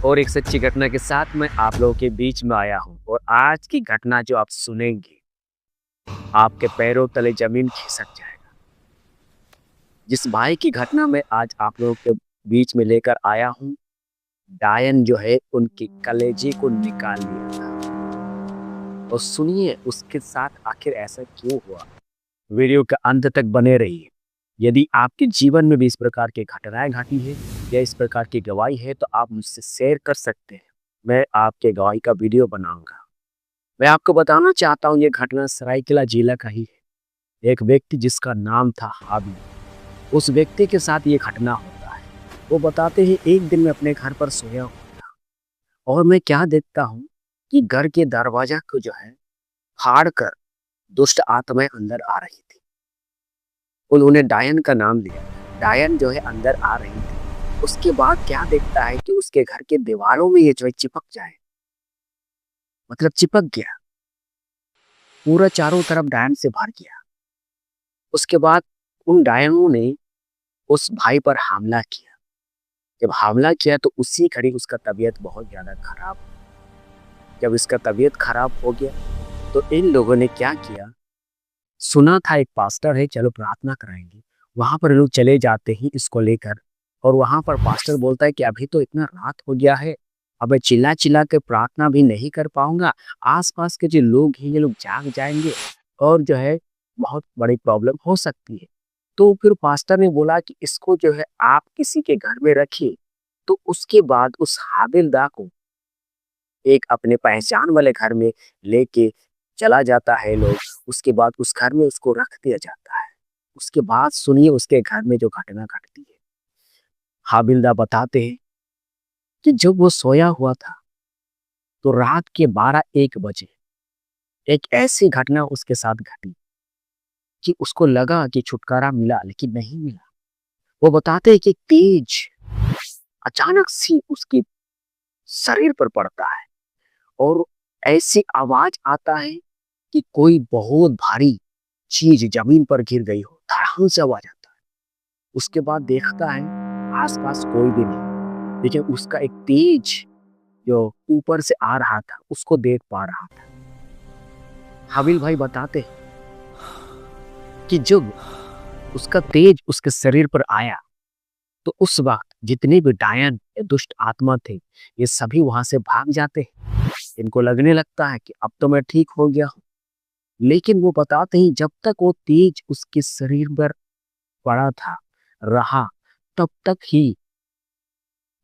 और एक सच्ची घटना के साथ मैं आप लोगों के बीच में आया हूँ। और आज की घटना जो आप सुनेंगे, आपके पैरों तले जमीन खिसक जाएगा। जिस भाई की घटना मैं आज आप लोगों के बीच में लेकर आया हूँ, डायन जो है उनके कलेजे को निकाल लिया था। और सुनिए उसके साथ आखिर ऐसा क्यों हुआ। वीडियो के अंत तक बने रहिए। यदि आपके जीवन में भी इस प्रकार की घटनाएं घटी है या इस प्रकार की गवाही है तो आप मुझसे शेयर कर सकते हैं। मैं आपके गवाही का वीडियो बनाऊंगा। मैं आपको बताना चाहता हूँ, ये घटना सरायकेला जिला का ही है। एक व्यक्ति जिसका नाम था हाबिल, उस व्यक्ति के साथ ये घटना होता है। वो बताते हैं, एक दिन मैं अपने घर पर सोया हुआ था और मैं क्या देखता हूँ कि घर के दरवाजा को जो है फाड़ कर दुष्ट आत्माएं अंदर आ रही थी। उन्होंने डायन का नाम लिया। डायन जो है अंदर आ रही थी। उसके बाद क्या देखता है कि उसके घर के दीवारों में ये जो है चिपक जाए, मतलब चिपक गया, पूरा चारों तरफ डायन से भर गया। उसके बाद उन डायनों ने उस भाई पर हमला किया। जब हमला किया तो उसी घड़ी उसका तबीयत बहुत ज्यादा खराब। जब इसका तबीयत खराब हो गया तो इन लोगों ने क्या किया, सुना था एक पास्टर है, चलो प्रार्थना कराएंगे। वहां पर लोग चले जाते हैं इसको लेकर। और वहां पर पास्टर बोलता है कि अभी तो इतना रात हो गया है, अब मैं चिल्ला चिल्ला के प्रार्थना भी नहीं कर पाऊंगा। आसपास के जो लोग हैं ये लोग जाग जाएंगे और जो है बहुत बड़ी प्रॉब्लम हो सकती है। तो फिर पास्टर ने बोला कि इसको जो है आप किसी के घर में रखिए। तो उसके बाद उस हाबिलदा को एक अपने पहचान वाले घर में लेके चला जाता है लोग। उसके बाद उस घर में उसको रख दिया जाता है। उसके बाद सुनिए उसके घर में जो घटना घटती है। हाबिलदा बताते हैं कि जब वो सोया हुआ था तो रात के 12-1 बजे एक ऐसी घटना उसके साथ घटी कि उसको लगा कि छुटकारा मिला, लेकिन नहीं मिला। वो बताते हैं कि तेज अचानक सी उसके शरीर पर पड़ता है और ऐसी आवाज आता है कि कोई बहुत भारी चीज जमीन पर गिर गई हो। धड़ाम से आवाज आता है। उसके बाद देखता है आसपास कोई भी नहीं, लेकिन उसका एक तेज जो ऊपर से आ रहा था उसको देख पा रहा था। हाबिल भाई बताते हैं कि जब उसका तेज उसके शरीर पर आया तो उस वक्त जितने भी डायन या दुष्ट आत्मा थे ये सभी वहां से भाग जाते हैं। इनको लगने लगता है कि अब तो मैं ठीक हो गया हूँ। लेकिन वो बताते हैं जब तक वो तेज उसके शरीर पर पड़ा था रहा, तब तक ही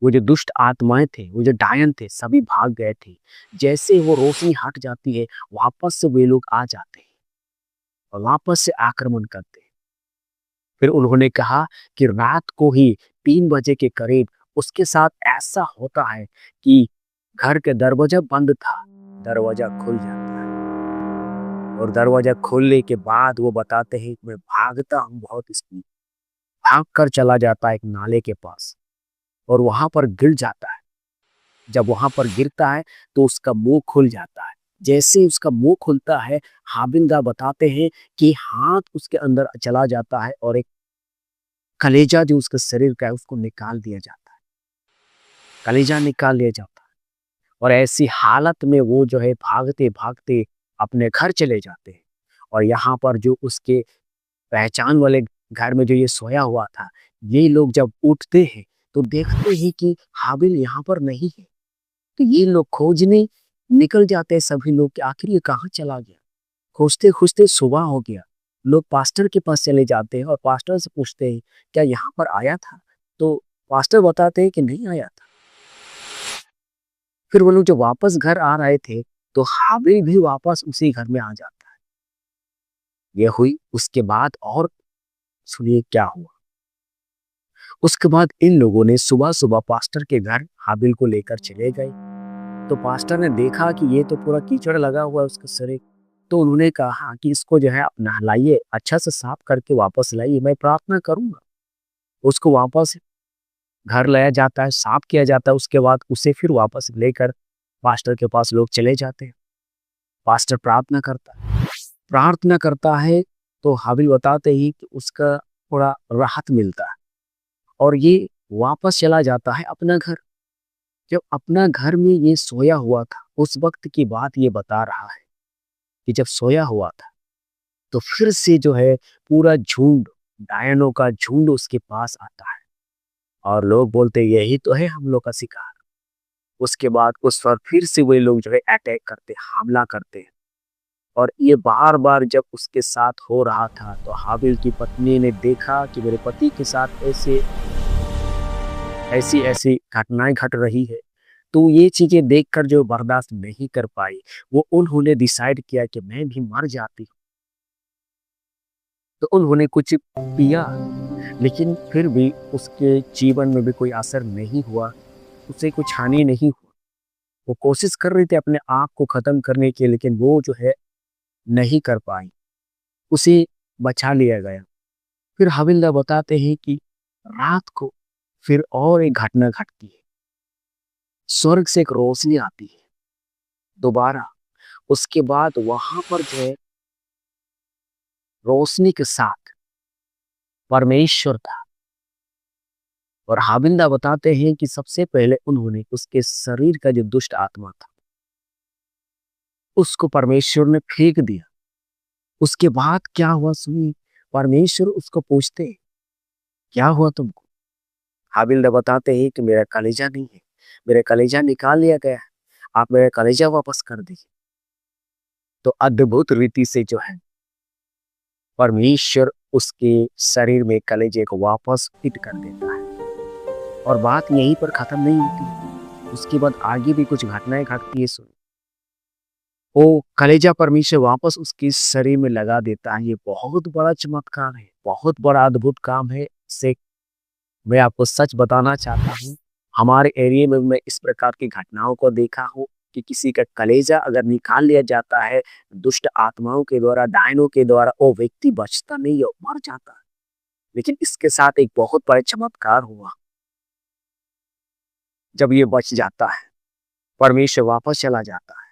वो जो दुष्ट आत्माएं थे, वो जो डायन थे, सभी भाग गए थे। जैसे वो रोशनी हट जाती है वापस से वे लोग आ जाते हैं और वापस से आक्रमण करते हैं। फिर उन्होंने कहा कि रात को ही 3 बजे के करीब उसके साथ ऐसा होता है कि घर के दरवाजा बंद था, दरवाजा खुल जाता है। और दरवाजा खोलने के बाद वो बताते हैं कि मैं भागता हूँ बहुत स्पीड, भाग कर चला जाता है एक नाले के पास और वहां पर गिर जाता है। जब वहां पर गिरता है तो उसका मुंह खुल जाता है। जैसे ही उसका मुंह खुलता है, हाबिलदा बताते हैं कि हाथ उसके अंदर चला जाता है और एक कलेजा जो उसके शरीर का है उसको निकाल दिया जाता है। कलेजा निकाल लिया जाता है और ऐसी हालत में वो जो है भागते भागते अपने घर चले जाते हैं। और यहाँ पर जो उसके पहचान वाले घर में जो ये सोया हुआ था, ये लोग जब उठते हैं तो देखते हैं कि हाबिल यहाँ पर नहीं है। तो ये लोग खोजने निकल जाते हैं सभी लोग कि आखिर ये कहाँ चला गया। खोजते खोजते सुबह हो गया। लोग पास्टर के पास चले जाते हैं और पास्टर से पूछते हैं क्या यहाँ पर आया था। तो पास्टर बताते हैं कि नहीं आया था। फिर वो लोग जो वापस घर आ रहे थे तो हाबिल भी वापस उसी घर में आ जाता है। ये हुई उसके बाद। और सुनिए क्या हुआ। उसके बाद इन लोगों ने सुबह सुबह पास्टर के घर हाबिल को लेकर चले गए। तो पास्टर ने देखा कि ये तो पूरा कीचड़ लगा हुआ है उसके शरीर। तो उन्होंने कहा कि इसको जो है आप नहलाइए, अच्छा से साफ करके वापस लाइए, मैं प्रार्थना करूंगा। उसको वापस घर लाया जाता है, साफ किया जाता है। उसके बाद उसे फिर वापस लेकर पास्टर के पास लोग चले जाते हैं। पास्टर प्रार्थना करता है तो हाबिल बताते ही कि उसका थोड़ा राहत मिलता है और ये वापस चला जाता है अपना घर। जब अपना घर में ये सोया हुआ था, उस वक्त की बात ये बता रहा है कि जब सोया हुआ था तो फिर से जो है पूरा झुंड, डायनों का झुंड उसके पास आता है और लोग बोलते यही तो है हम लोग का शिकार। उसके बाद उस पर फिर से वही लोग जो है अटैक करते, हमला करते। और ये बार बार जब उसके साथ हो रहा था तो हाबिल की पत्नी ने देखा कि मेरे पति के साथ ऐसे ऐसी ऐसी घटनाएं घट रही है। तो ये चीजें देखकर जो बर्दाश्त नहीं कर पाई, वो उन्होंने डिसाइड किया कि मैं भी मर जाती हूँ। तो उन्होंने कुछ पिया, लेकिन फिर भी उसके जीवन में भी कोई असर नहीं हुआ, उसे कुछ हानि नहीं हुई। वो कोशिश कर रही थी अपने आप को खत्म करने की, लेकिन वो जो है नहीं कर पाई, उसे बचा लिया गया। फिर हविलदार बताते हैं कि रात को फिर और एक घटना घटती है। स्वर्ग से एक रोशनी आती है दोबारा। उसके बाद वहां पर जो है रोशनी के साथ परमेश्वर था। और हाबिल्दा बताते हैं कि सबसे पहले उन्होंने उसके शरीर का जो दुष्ट आत्मा था उसको परमेश्वर ने फेंक दिया। उसके बाद क्या हुआ सुनिए। परमेश्वर उसको पूछते हैं, क्या हुआ तुमको? हाबिल्दा बताते हैं कि मेरा कलेजा नहीं है, मेरा कलेजा निकाल लिया गया है, आप मेरा कलेजा वापस कर दीजिए। तो अद्भुत रीति से जो है परमेश्वर उसके शरीर में कलेजे को वापस फिट कर देता है। और बात यहीं पर खत्म नहीं होती, उसके बाद आगे भी कुछ घटनाएं घटती है। सुन, वो कलेजा परमेश्वर वापस उसके शरीर में लगा देता है। ये बहुत बड़ा चमत्कार है, बहुत बड़ा अद्भुत काम है। से मैं आपको सच बताना चाहता हूँ, हमारे एरिया में मैं इस प्रकार की घटनाओं को देखा हूँ कि किसी का कलेजा अगर निकाल लिया जाता है दुष्ट आत्माओं के द्वारा, डायनों के द्वारा, वो व्यक्ति बचता नहीं है, मर जाता है। लेकिन इसके साथ एक बहुत बड़ा चमत्कार हुआ। जब ये बच जाता है, परमेश्वर वापस चला जाता है,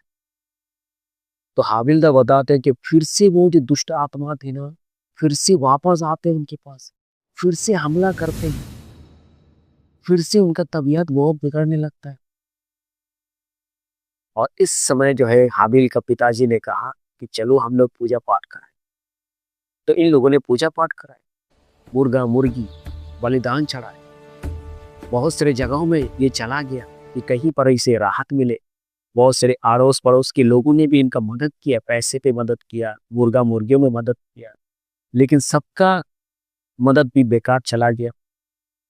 तो हाबिल्दा बताते हैं कि फिर से वो जो दुष्ट आत्मा थे ना, फिर से वापस आते हैं उनके पास, फिर से हमला करते हैं, फिर से उनका तबीयत बहुत बिगड़ने लगता है। और इस समय जो है हाबिल का पिताजी ने कहा कि चलो हम लोग पूजा पाठ कराएं। तो इन लोगों ने पूजा पाठ कराया, मुर्गा मुर्गी बलिदान चढ़ाए। बहुत सारे जगहों में ये चला गया कि कहीं पर इसे राहत मिले। बहुत सारे अड़ोस पड़ोस के लोगों ने भी इनका मदद किया, पैसे पे मदद किया, मुर्गा मुर्गियों में मदद किया। लेकिन सबका मदद भी बेकार चला गया,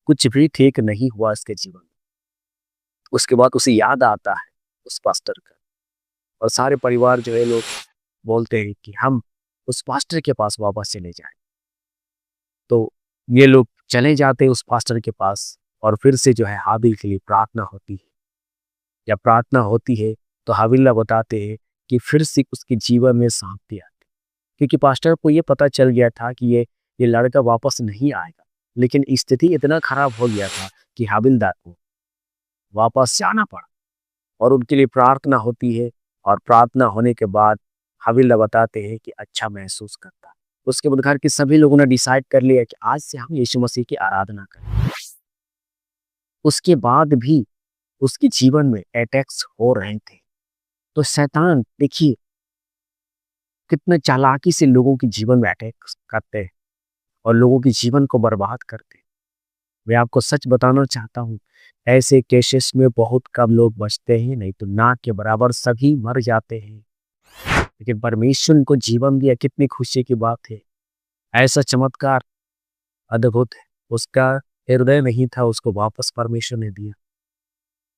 कुछ भी ठीक नहीं हुआ इसके जीवन में। उसके बाद उसे याद आता है उस पास्टर का, और सारे परिवार जो है लोग बोलते हैं कि हम उस पास्टर के पास वापस चले जाएं। तो ये लोग चले जाते हैं उस पास्टर के पास, और फिर से जो है हाबिल के लिए प्रार्थना होती है। जब प्रार्थना होती है तो हाबिल्ला बताते हैं कि फिर से उसके जीवन में शांति आती, क्योंकि पास्टर को ये पता चल गया था कि ये लड़का वापस नहीं आएगा। लेकिन स्थिति इतना खराब हो गया था कि हाबिलदार को वापस जाना पड़ा, और उनके लिए प्रार्थना होती है। और प्रार्थना होने के बाद हाबिल्दा बताते हैं कि अच्छा महसूस करता। उसके बाद घर के सभी लोगों ने डिसाइड कर लिया कि आज से हम यीशु मसीह की आराधना करें। उसके बाद भी उसके जीवन में अटैक्स हो रहे थे। तो शैतान देखिए कितने चालाकी से लोगों के जीवन में अटैक करते हैं और लोगों के जीवन को बर्बाद करते हैं। मैं आपको सच बताना चाहता हूँ, ऐसे केसेस में बहुत कम लोग बचते हैं, नहीं तो ना के बराबर सभी मर जाते हैं। लेकिन परमेश्वर को जीवन दिया, कितनी खुशी की बात है। ऐसा चमत्कार अद्भुत है। उसका हृदय नहीं था, उसको वापस परमेश्वर ने दिया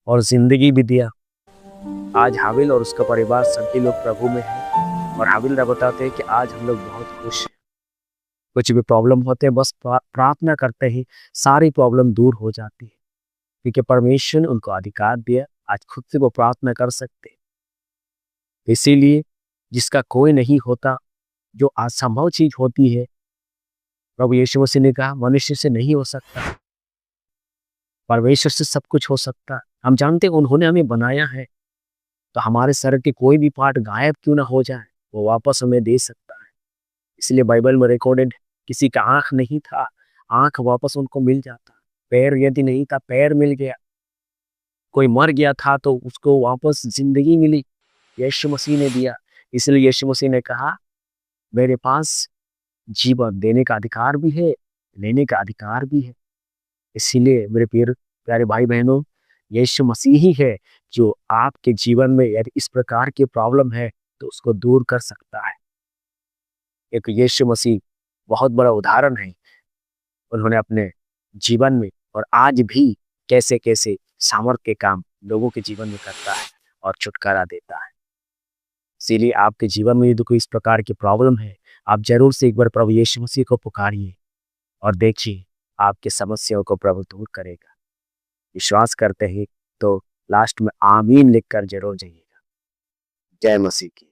और जिंदगी भी दिया। आज हाबिल और उसका परिवार सभी लोग प्रभु में हैं। और हाबिल बताते हैं कि आज हम लोग बहुत खुश हैं। कुछ भी प्रॉब्लम होते हैं बस प्रार्थना करते ही सारी प्रॉब्लम दूर हो जाती है, क्योंकि परमेश्वर ने उनको अधिकार दिया, आज खुद से वो प्रार्थना कर सकते हैं। इसीलिए जिसका कोई नहीं होता, जो असंभव चीज होती है, प्रभु यीशु मसीह ने कहा मनुष्य से नहीं हो सकता, परमेश्वर से सब कुछ हो सकता है। हम जानते हैं उन्होंने हमें बनाया है, तो हमारे शरीर के कोई भी पार्ट गायब क्यों ना हो जाए, वो वापस हमें दे सकता है। इसलिए बाइबल में रिकॉर्डेड, किसी का आंख नहीं था, आंख वापस उनको मिल जाता। पैर यदि नहीं था, पैर मिल गया। कोई मर गया था तो उसको वापस जिंदगी मिली, यीशु मसीह ने दिया। इसलिए यीशु मसीह ने कहा, मेरे पास जीवन देने का अधिकार भी है, लेने का अधिकार भी है। इसीलिए मेरे प्यारे भाई बहनों, यीशु मसीह ही है जो आपके जीवन में यदि इस प्रकार की प्रॉब्लम है तो उसको दूर कर सकता है। एक यीशु मसीह बहुत बड़ा उदाहरण है। उन्होंने अपने जीवन में और आज भी कैसे कैसे सामर्थ्य के काम लोगों के जीवन में करता है और छुटकारा देता है। इसीलिए आपके जीवन में यदि कोई इस प्रकार की प्रॉब्लम है, आप जरूर से एक बार प्रभु यीशु मसीह को पुकारिए और देखिए आपकी समस्याओं को प्रभु दूर करेगा। विश्वास करते हैं तो लास्ट में आमीन लिखकर जरूर जाइएगा। जय मसीह की।